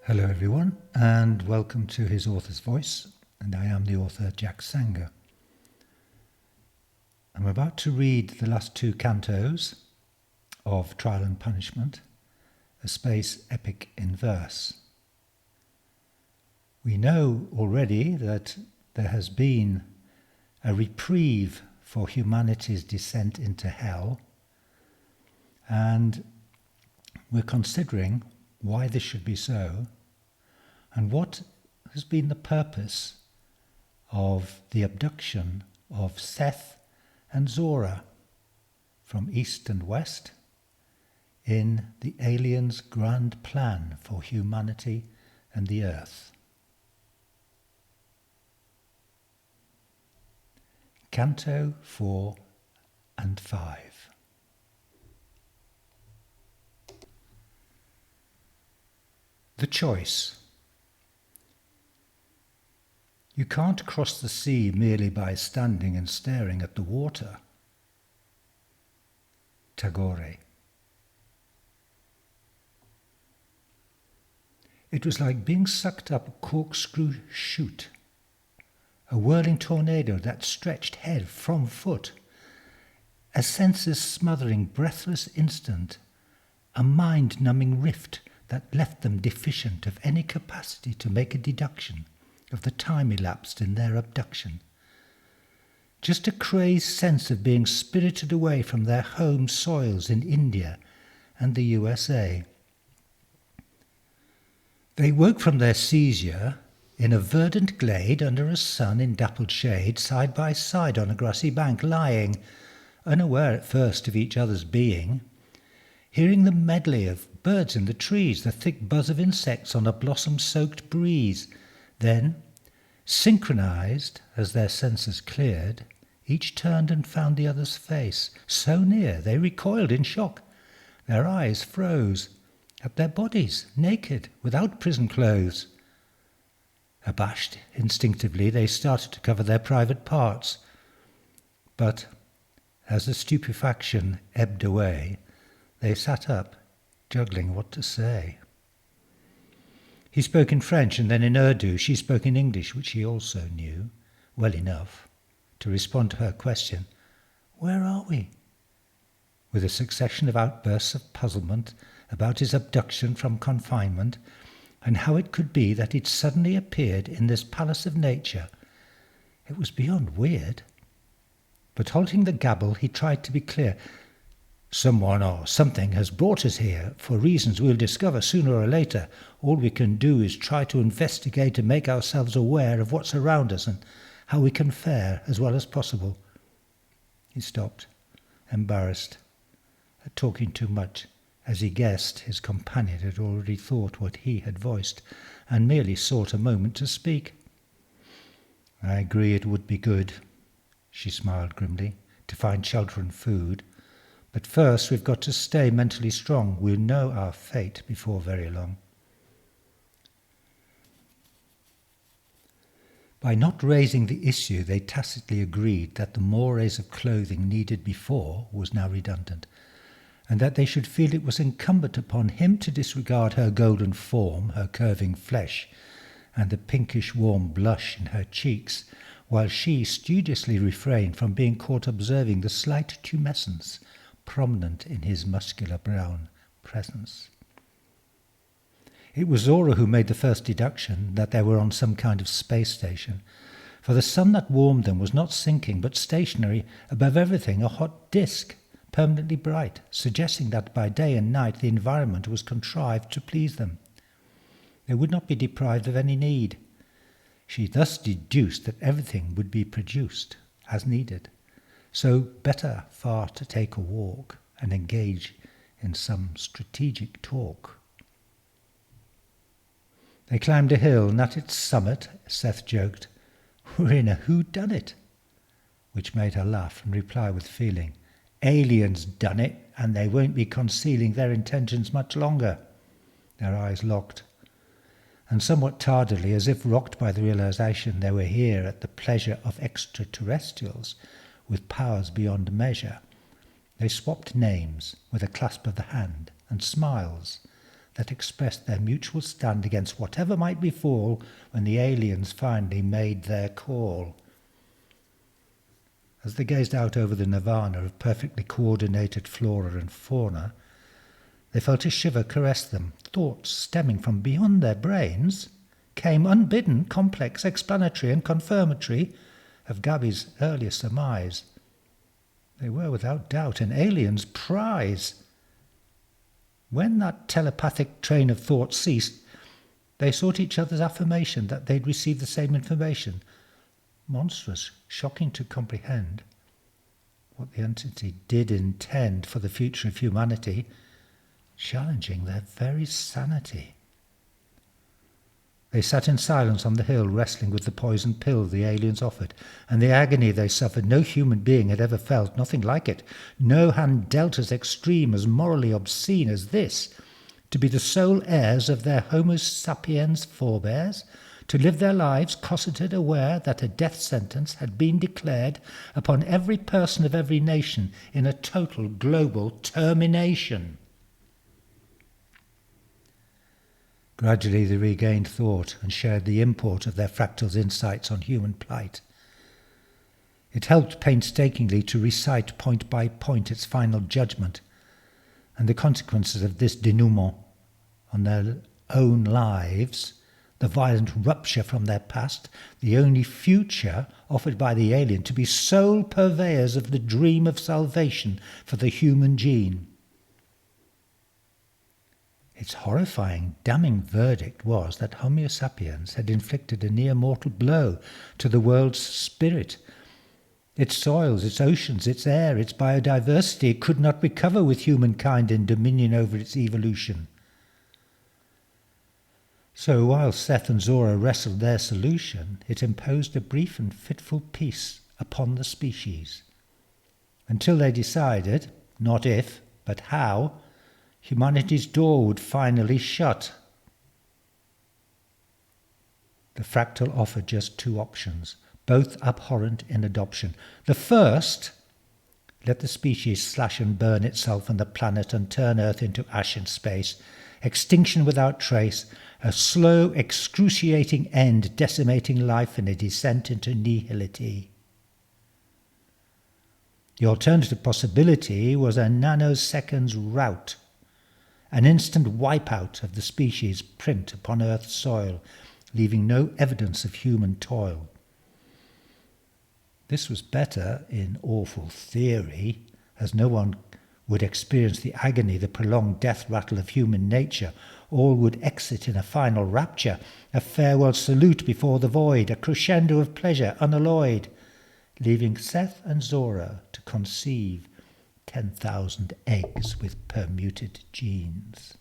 Hello everyone, and welcome to His Author's Voice, and I am the author Jack Sanger. I'm about to read the last two cantos of Trial and Punishment, a space epic in verse. We know already that there has been a reprieve for humanity's descent into hell, and we're considering why this should be so, and what has been the purpose of the abduction of Seth and Zora from east and west in the aliens' grand plan for humanity and the earth. Canto 4 and 5. The choice. You can't cross the sea merely by standing and staring at the water. Tagore. It was like being sucked up a corkscrew chute, a whirling tornado that stretched head from foot, a senses-smothering, breathless instant, a mind-numbing rift that left them deficient of any capacity to make a deduction of the time elapsed in their abduction. Just a crazed sense of being spirited away from their home soils in India and the USA. They woke from their seizure in a verdant glade under a sun in dappled shade, side by side on a grassy bank, lying, unaware at first of each other's being, hearing the medley of birds in the trees, the thick buzz of insects on a blossom-soaked breeze. Then, synchronized as their senses cleared, each turned and found the other's face. So near, they recoiled in shock. Their eyes froze at their bodies, naked, without prison clothes. Abashed, instinctively, they started to cover their private parts. But, as the stupefaction ebbed away, they sat up, juggling what to say. He spoke in French and then in Urdu. She spoke in English, which he also knew well enough to respond to her question, "Where are we?" with a succession of outbursts of puzzlement about his abduction from confinement, and how it could be that he'd suddenly appeared in this palace of nature. It was beyond weird. But halting the gabble, he tried to be clear. "Someone or something has brought us here for reasons we'll discover sooner or later. All we can do is try to investigate and make ourselves aware of what's around us and how we can fare as well as possible." He stopped, embarrassed at talking too much, as he guessed his companion had already thought what he had voiced and merely sought a moment to speak. "I agree it would be good," she smiled grimly, "to find shelter and food. But first we've got to stay mentally strong. We'll know our fate before very long." By not raising the issue, they tacitly agreed that the mores of clothing needed before was now redundant, and that they should feel it was incumbent upon him to disregard her golden form, her curving flesh, and the pinkish warm blush in her cheeks, while she studiously refrained from being caught observing the slight tumescence prominent in his muscular brown presence. It was Zora who made the first deduction that they were on some kind of space station, for the sun that warmed them was not sinking but stationary above everything, a hot disk, permanently bright, suggesting that by day and night the environment was contrived to please them. They would not be deprived of any need. She thus deduced that everything would be produced as needed. So better far to take a walk and engage in some strategic talk. They climbed a hill, and at its summit, Seth joked, "We're in a whodunit," which made her laugh and reply with feeling, "Aliens done it, and they won't be concealing their intentions much longer." Their eyes locked, and somewhat tardily, as if rocked by the realization they were here at the pleasure of extraterrestrials with powers beyond measure, they swapped names with a clasp of the hand and smiles that expressed their mutual stand against whatever might befall when the aliens finally made their call. As they gazed out over the nirvana of perfectly coordinated flora and fauna, they felt a shiver caress them. Thoughts stemming from beyond their brains came unbidden, complex, explanatory and confirmatory of Gabby's earlier surmise. They were without doubt an alien's prize. When that telepathic train of thought ceased, they sought each other's affirmation that they'd received the same information. Monstrous, shocking to comprehend. What the entity did intend for the future of humanity, challenging their very sanity. They sat in silence on the hill, wrestling with the poison pill the aliens offered, and the agony they suffered no human being had ever felt, nothing like it. No hand dealt as extreme, as morally obscene as this, to be the sole heirs of their Homo sapiens forebears, to live their lives cosseted, aware that a death sentence had been declared upon every person of every nation in a total global termination. Gradually they regained thought and shared the import of their fractal's insights on human plight. It helped painstakingly to recite point by point its final judgment and the consequences of this denouement on their own lives, the violent rupture from their past, the only future offered by the alien to be sole purveyors of the dream of salvation for the human gene. Its horrifying, damning verdict was that Homo sapiens had inflicted a near-mortal blow to the world's spirit. Its soils, its oceans, its air, its biodiversity could not recover with humankind in dominion over its evolution. So while Seth and Zora wrestled their solution, it imposed a brief and fitful peace upon the species, until they decided, not if, but how, humanity's door would finally shut. The fractal offered just two options, both abhorrent in adoption. The first, let the species slash and burn itself and the planet and turn Earth into ash and space, extinction without trace, a slow, excruciating end decimating life in a descent into nihility. The alternative possibility was a nanosecond's rout, an instant wipeout of the species' print upon Earth's soil, leaving no evidence of human toil. This was better in awful theory, as no one would experience the agony, the prolonged death rattle of human nature. All would exit in a final rapture, a farewell salute before the void, a crescendo of pleasure unalloyed, leaving Seth and Zora to conceive 10,000 eggs with permuted genes.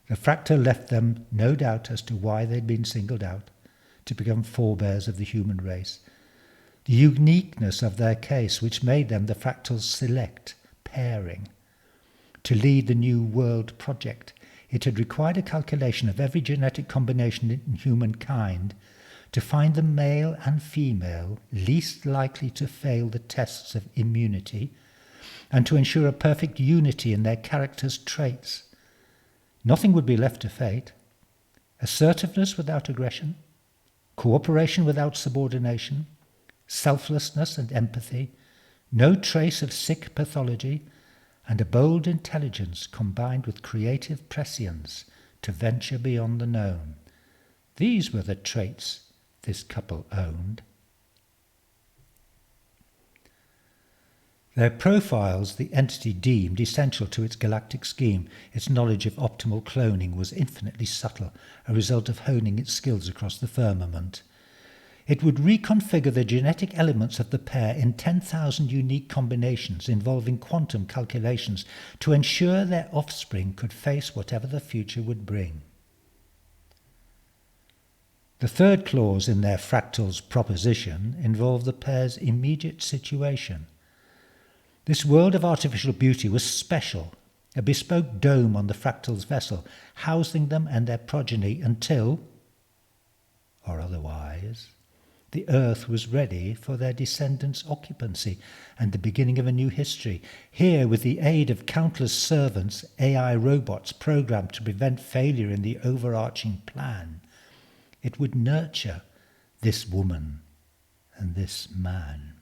The fractal left them no doubt as to why they'd been singled out to become forebears of the human race. The uniqueness of their case, which made them the fractal's select pairing. To lead the New World project, it had required a calculation of every genetic combination in humankind to find the male and female least likely to fail the tests of immunity, and to ensure a perfect unity in their characters' traits. Nothing would be left to fate. Assertiveness without aggression, cooperation without subordination, selflessness and empathy, no trace of sick pathology, and a bold intelligence combined with creative prescience to venture beyond the known. These were the traits this couple owned. Their profiles the entity deemed essential to its galactic scheme. Its knowledge of optimal cloning was infinitely subtle, a result of honing its skills across the firmament. It would reconfigure the genetic elements of the pair in 10,000 unique combinations involving quantum calculations to ensure their offspring could face whatever the future would bring. The third clause in their fractal's proposition involved the pair's immediate situation. This world of artificial beauty was special, a bespoke dome on the fractal's vessel, housing them and their progeny until, or otherwise, The earth was ready for their descendants' occupancy and the beginning of a new history. Here, with the aid of countless servants, AI robots programmed to prevent failure in the overarching plan, it would nurture this woman and this man.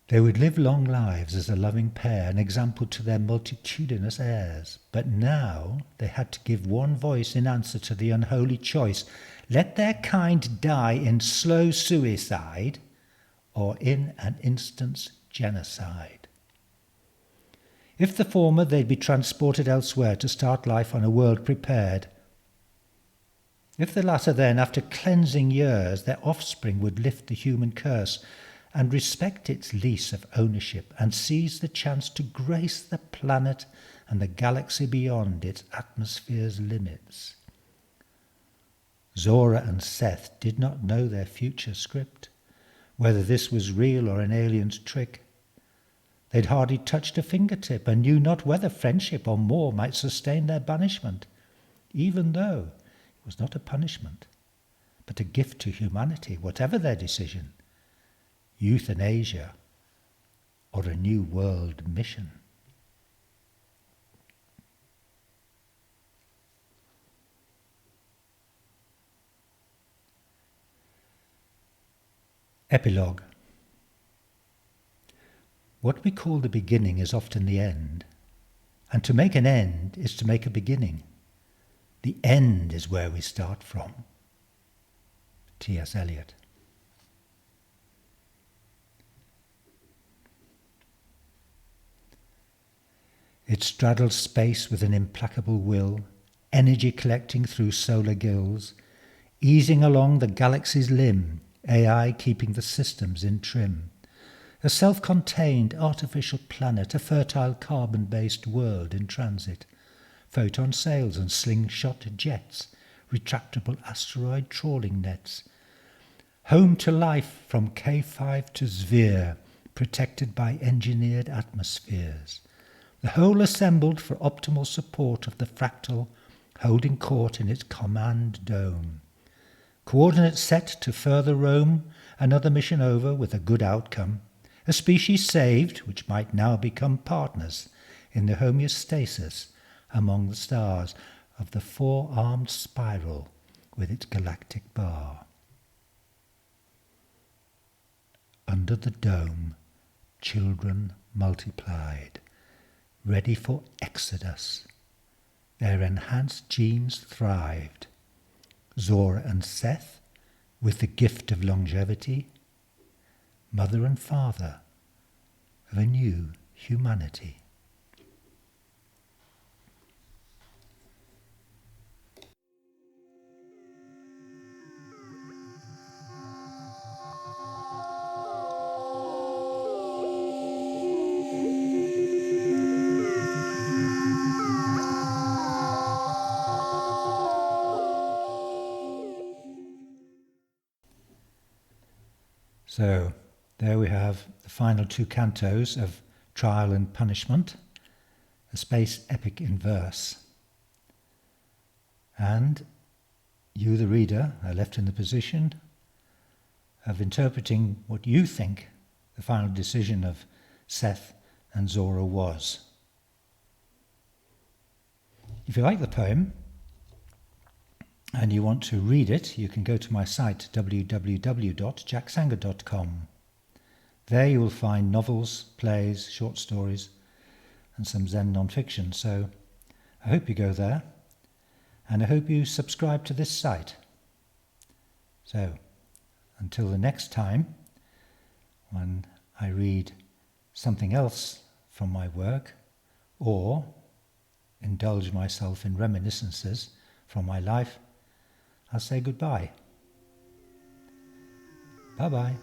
They would live long lives as a loving pair, an example to their multitudinous heirs. But now they had to give one voice in answer to the unholy choice: let their kind die in slow suicide or in an instant's genocide. If the former, they'd be transported elsewhere to start life on a world prepared. If the latter, then, after cleansing years, their offspring would lift the human curse and respect its lease of ownership and seize the chance to grace the planet and the galaxy beyond its atmosphere's limits. Zora and Seth did not know their future script, whether this was real or an alien's trick. They'd hardly touched a fingertip and knew not whether friendship or more might sustain their banishment, even though it was not a punishment, but a gift to humanity, whatever their decision: euthanasia or a new world mission. Epilogue. What we call the beginning is often the end, and to make an end is to make a beginning. The end is where we start from. T.S. Eliot. It straddles space with an implacable will, energy collecting through solar gills, easing along the galaxy's limb, AI keeping the systems in trim. A self-contained artificial planet, a fertile carbon-based world in transit, photon sails and slingshot jets, retractable asteroid trawling nets. Home to life from K5 to Sphere, protected by engineered atmospheres. The whole assembled for optimal support of the fractal, holding court in its command dome. Coordinates set to further roam, another mission over with a good outcome. A species saved, which might now become partners in the homeostasis among the stars of the four-armed spiral with its galactic bar. Under the dome, children multiplied, ready for exodus. Their enhanced genes thrived. Zora and Seth, with the gift of longevity, mother and father of a new humanity. So there we have the final two cantos of Trial and Punishment, a space epic in verse. And you, the reader, are left in the position of interpreting what you think the final decision of Seth and Zora was. If you like the poem and you want to read it, you can go to my site www.jacksanger.com. There you will find novels, plays, short stories and some Zen non-fiction. So I hope you go there, and I hope you subscribe to this site. So until the next time, when I read something else from my work or indulge myself in reminiscences from my life, I'll say goodbye. Bye-bye.